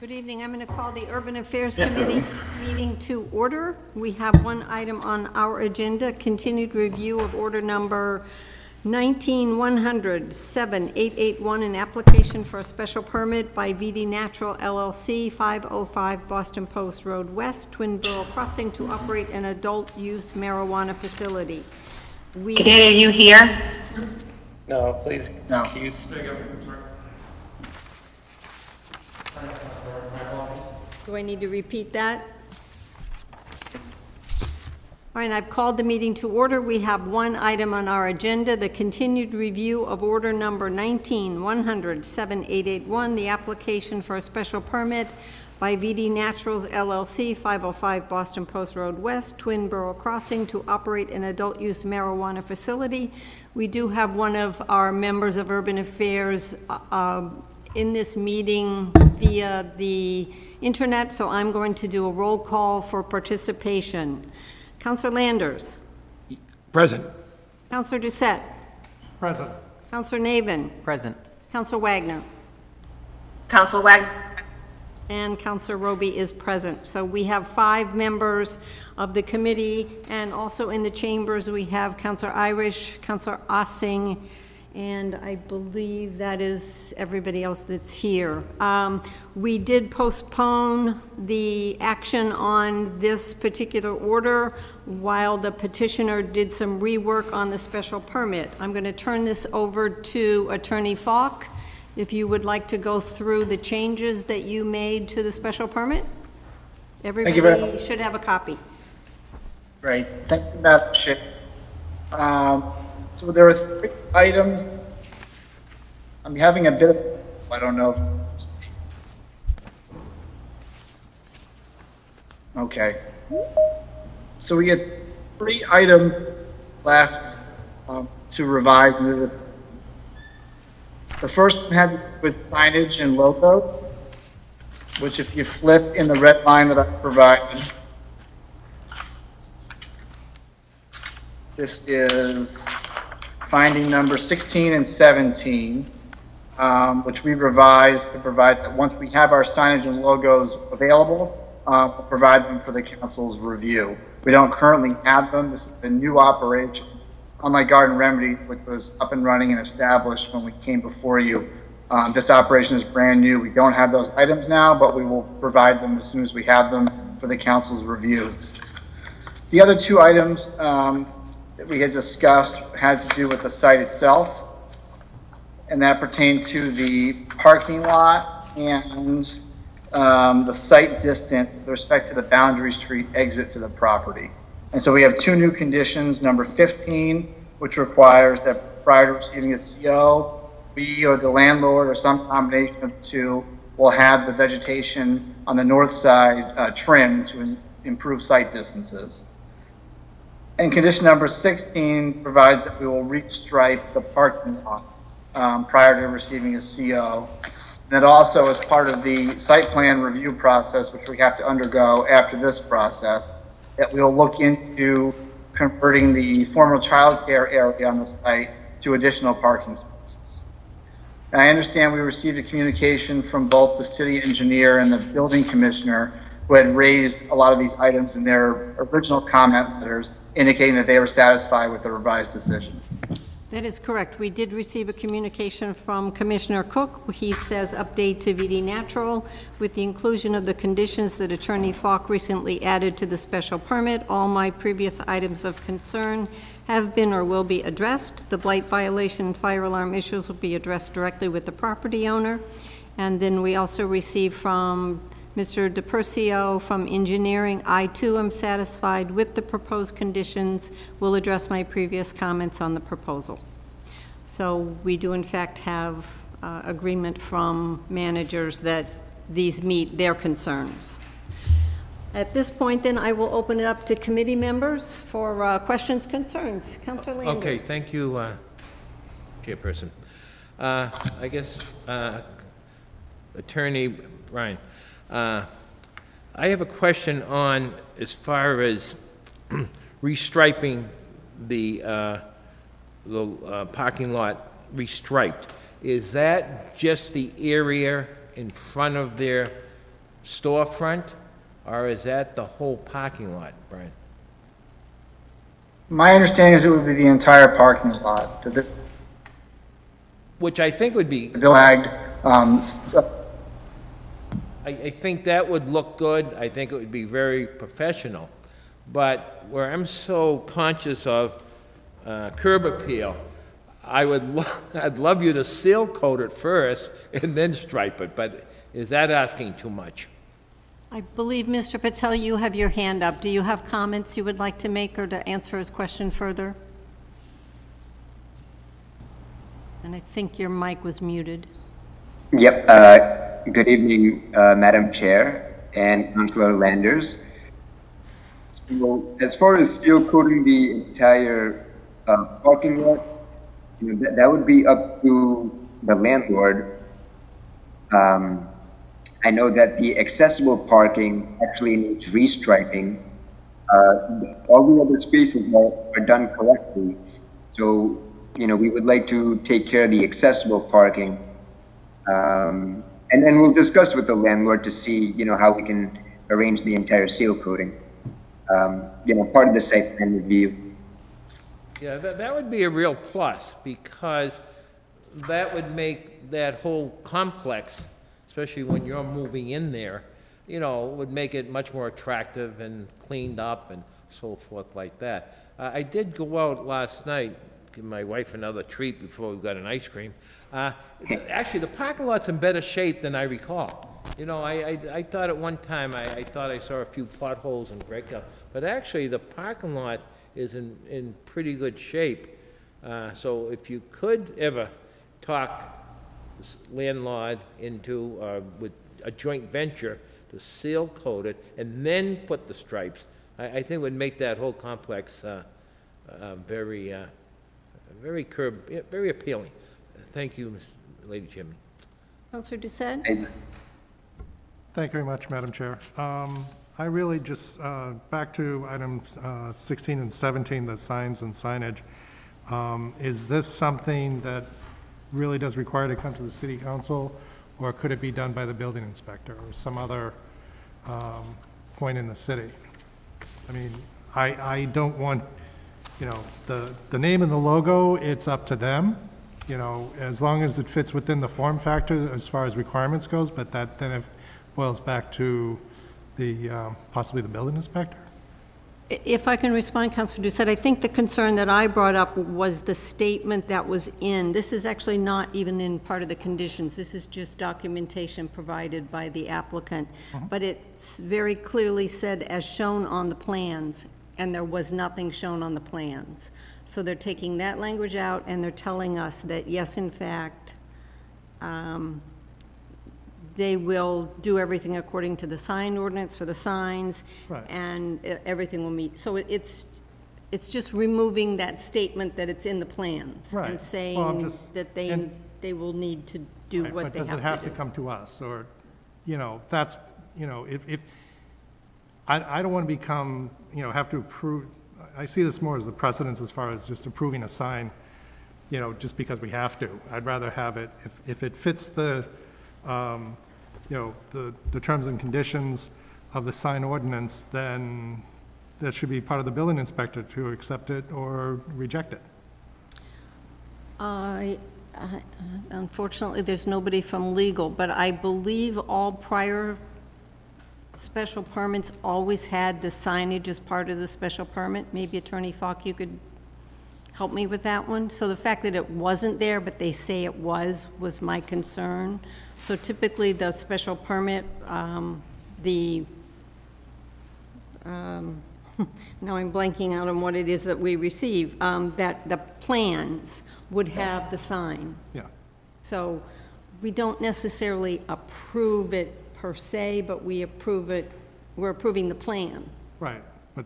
Good evening. I'm going to call the Urban Affairs Committee meeting to order. We have one item on our agenda, continued review of order number 19-100-7881, an application for a special permit by VD Natural LLC, 505 Boston Post Road West, Twin Borough Crossing, to operate an adult-use marijuana facility. Can any of you hear? No, please excuse. Do I need to repeat that? All right, I've called the meeting to order. We have one item on our agenda, the continued review of order number 19-100-7881, the application for a special permit by VD Naturals LLC, 505 Boston Post Road West, Twin Borough Crossing, to operate an adult-use marijuana facility. We do have one of our members of Urban Affairs in this meeting via the internet, so I'm going to do a roll call for participation. Councillor Landers. Present. Councillor Doucette. Present. Councillor Navin. Present. Councillor Wagner. Council Wagner. And Councillor Roby is present. So we have 5 members of the committee, and also in the chambers we have Councillor Irish, Councillor Ossing, and I believe that is everybody else that's here. We did postpone the action on this particular order while the petitioner did some rework on the special permit. I'm going to turn this over to Attorney Falk, if you would like to go through the changes that you made to the special permit. Everybody should have a copy. Great. Thank you, Madam Chair. So there are 3 items. I'm having a bit of, I don't know. Okay. So we had 3 items left to revise. The first one had to do with signage and logo, which if you flip in the red line that I provided, this is finding number 16 and 17, which we revised to provide that once we have our signage and logos available, we'll provide them for the council's review. We don't currently have them. This is a new operation, unlike Garden Remedy, which was up and running and established when we came before you. This operation is brand new. We don't have those items now, but we will provide them as soon as we have them for the council's review. The other 2 items that we had discussed had to do with the site itself, and that pertained to the parking lot and the site distance with respect to the Boundary Street exit to the property. And so we have 2 new conditions. Number 15, which requires that prior to receiving a CO, we or the landlord or some combination of the 2 will have the vegetation on the north side trimmed to improve site distances. And condition number 16 provides that we will restripe the parking lot prior to receiving a CO. And that also is part of the site plan review process, which we have to undergo after this process, that we'll look into converting the former child care area on the site to additional parking spaces. And I understand we received a communication from both the city engineer and the building commissioner, who had raised a lot of these items in their original comment letters, indicating that they were satisfied with the revised decision. That is correct. We did receive a communication from Commissioner Cook. He says update to VD Natural with the inclusion of the conditions that Attorney Falk recently added to the special permit. All my previous items of concern have been or will be addressed. The blight violation and fire alarm issues will be addressed directly with the property owner. And then we also received from Mr. DePercio from engineering, I too am satisfied with the proposed conditions. Will address my previous comments on the proposal. So we do in fact have agreement from managers that these meet their concerns. At this point then I will open it up to committee members for questions, concerns. Councilor Landers. Okay, thank you, Chairperson. I guess Attorney Ryan. I have a question on as far as restriping the parking lot restriped. Is that just the area in front of their storefront, or is that the whole parking lot, Brian? My understanding is it would be the entire parking lot. The Which I think would be, flagged, I think that would look good. I think it would be very professional. But where I'm so conscious of curb appeal, I'd love you to seal coat it first and then stripe it, but is that asking too much? I believe, Mr. Patel, you have your hand up. Do you have comments you would like to make or to answer his question further? And I think your mic was muted. Yep. Good evening, Madam Chair and Councilor Landers. So, as far as seal coating the entire parking lot, that would be up to the landlord. I know that the accessible parking actually needs restriping. All the other spaces are done correctly. So, we would like to take care of the accessible parking. And then we'll discuss with the landlord to see, how we can arrange the entire seal coating. Part of the site plan review. Yeah, that would be a real plus, because that would make that whole complex, especially when you're moving in there, would make it much more attractive and cleaned up and so forth like that. I did go out last night, give my wife another treat before we got an ice cream. Actually, the parking lot's in better shape than I recall. I thought at one time, I thought I saw a few potholes and breakup, but actually the parking lot is in pretty good shape. So if you could ever talk this landlord into, with a joint venture to seal coat it and then put the stripes, I think it would make that whole complex very appealing. Thank you, Lady Chairman. Councilor Doucette? Thank you very much, Madam Chair. I really just, back to items 16 and 17, the signs and signage. Is this something that really does require to come to the City Council, or could it be done by the building inspector or some other point in the city? I mean, I don't want, the name and the logo, it's up to them, as long as it fits within the form factor as far as requirements goes, but that then it boils back to the, possibly the building inspector. If I can respond, Councilor Doucette, I think the concern that I brought up was the statement that was in. This is actually not even in part of the conditions. This is just documentation provided by the applicant. But it's very clearly said as shown on the plans, and there was nothing shown on the plans. So they're taking that language out, and they're telling us that, yes, in fact, they will do everything according to the sign ordinance for the signs, right, and everything will meet. So it's just removing that statement that it's in the plans, right, and saying that they will need to do right, what but they have to do. does it have to come to us, or, that's, if I don't want to become, have to approve. I see this more as the precedence as far as just approving a sign, just because we have to. I'd rather have it, if it fits the, the terms and conditions of the sign ordinance, then that should be part of the building inspector to accept it or reject it. Unfortunately, there's nobody from legal, but I believe all prior special permits always had the signage as part of the special permit. Maybe Attorney Falk, you could help me with that one. So the fact that it wasn't there, but they say it was my concern. So typically the special permit, now I'm blanking out on what it is that we receive, that the plans would have the sign. Yeah. So we don't necessarily approve it per se, but we approve it, we're approving the plan. Right, but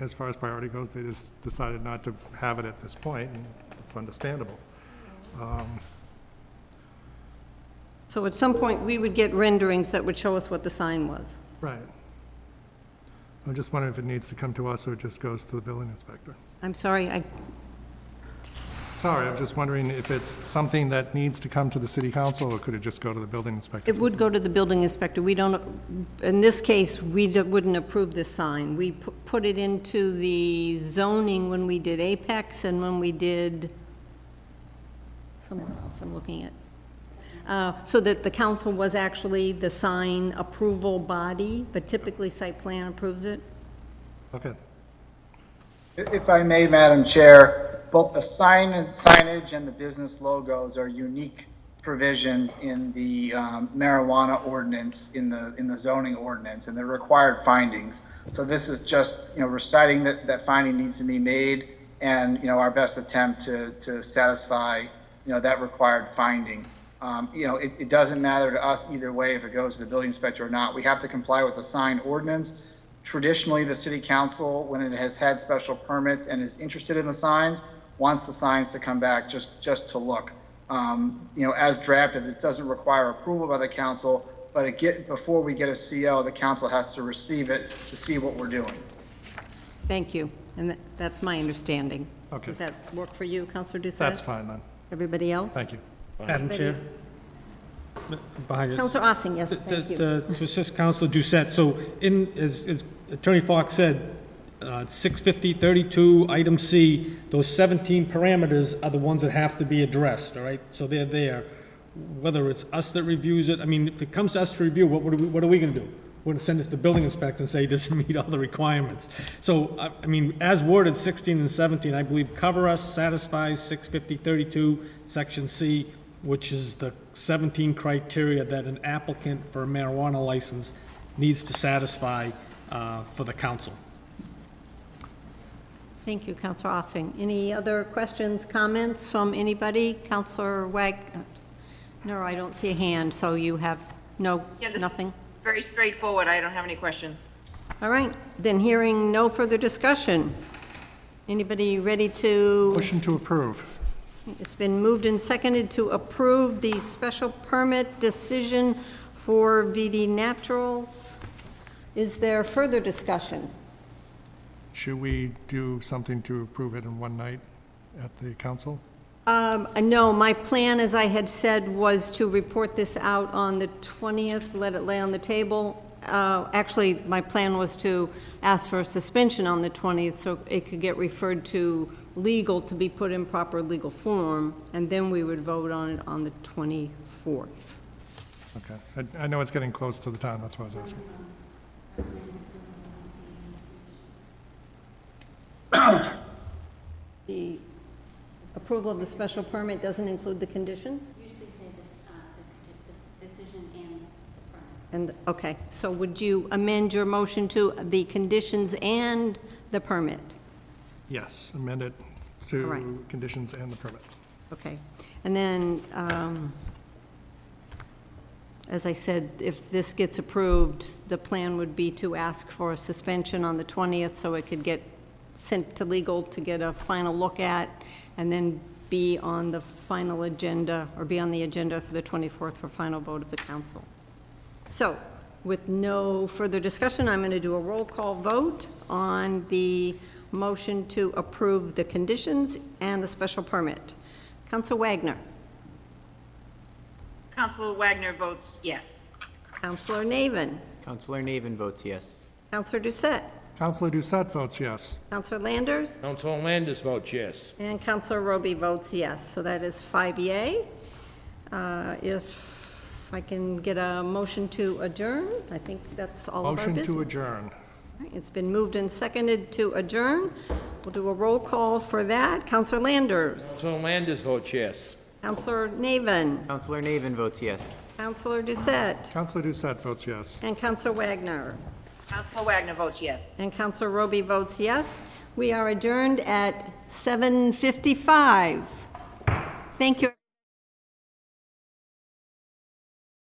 as far as priority goes, they just decided not to have it at this point, and it's understandable. So at some point, we would get renderings that would show us what the sign was. Right. I'm just wondering if it needs to come to us or it just goes to the building inspector. I'm sorry, Sorry, I'm just wondering if it's something that needs to come to the city council, or could it just go to the building inspector? It would go to the building inspector. We don't, in this case, we wouldn't approve this sign. We put it into the zoning when we did Apex and when we did somewhere else I'm looking at. So that the council was actually the sign approval body, but typically site plan approves it. Okay. If I may, Madam Chair, both the signage and the business logos are unique provisions in the marijuana ordinance, in the zoning ordinance, and they're required findings. So this is just, reciting that finding needs to be made, and, our best attempt to satisfy, that required finding. It doesn't matter to us either way if it goes to the building inspector or not. We have to comply with the sign ordinance. Traditionally, the city council, when it has had special permits and is interested in the signs, wants the signs to come back just to look. As drafted, it doesn't require approval by the council, but before we get a CO, the council has to receive it to see what we're doing. Thank you, and that's my understanding. Okay. Does that work for you, Councilor Doucette? That's fine then. Everybody else? Thank you. Madam Chair. Behind us. Councilor Ossing, yes, thank you. To assist Councilor Doucette, so as Attorney Fox said, 650-32, item C, those 17 parameters are the ones that have to be addressed, all right? So they're there. Whether it's us that reviews it, I mean, if it comes to us to review, what are we going to do? We're going to send it to the building inspector and say, does it meet all the requirements? So, I mean, as worded, 16 and 17, I believe cover us, satisfies 650-32, section C, which is the 17 criteria that an applicant for a marijuana license needs to satisfy for the council. Thank you, Councilor Ossing. Any other questions, comments from anybody? Councilor Wagner? No, I don't see a hand, so you have nothing? Very straightforward. I don't have any questions. All right, then hearing no further discussion. Anybody ready to? Motion to approve. It's been moved and seconded to approve the special permit decision for VD Naturals. Is there further discussion? Should we do something to approve it in one night at the council? No, my plan, as I had said, was to report this out on the 20th, let it lay on the table. Actually, my plan was to ask for a suspension on the 20th so it could get referred to legal to be put in proper legal form, and then we would vote on it on the 24th. Okay. I know it's getting close to the time, that's why I was asking. The approval of the special permit doesn't include the conditions? Usually say this decision and the permit. Okay, so would you amend your motion to the conditions and the permit? Yes, amend it to right. Conditions and the permit. Okay, and then, as I said, if this gets approved, the plan would be to ask for a suspension on the 20th so it could get sent to legal to get a final look at, and then be on the final agenda, or be on the agenda for the 24th for final vote of the council. So, with no further discussion, I'm going to do a roll call vote on the motion to approve the conditions and the special permit. Councilor Wagner. Councilor Wagner votes yes. Councilor Navin. Councilor Navin votes yes. Councilor Doucette. Councilor Doucette votes yes. Councilor Landers. Councilor Landers votes yes. And Councilor Roby votes yes. So that is 5 yea. If I can get a motion to adjourn, I think that's all of our business. Motion to adjourn. All right, it's been moved and seconded to adjourn. We'll do a roll call for that. Councilor Landers. Councilor Landers votes yes. Councilor Navin. Councilor Navin votes yes. Councilor Doucette. Councilor Doucette votes yes. And Councilor Wagner. Councilor Wagner votes yes. And Councilor Roby votes yes. We are adjourned at 7:55. Thank you.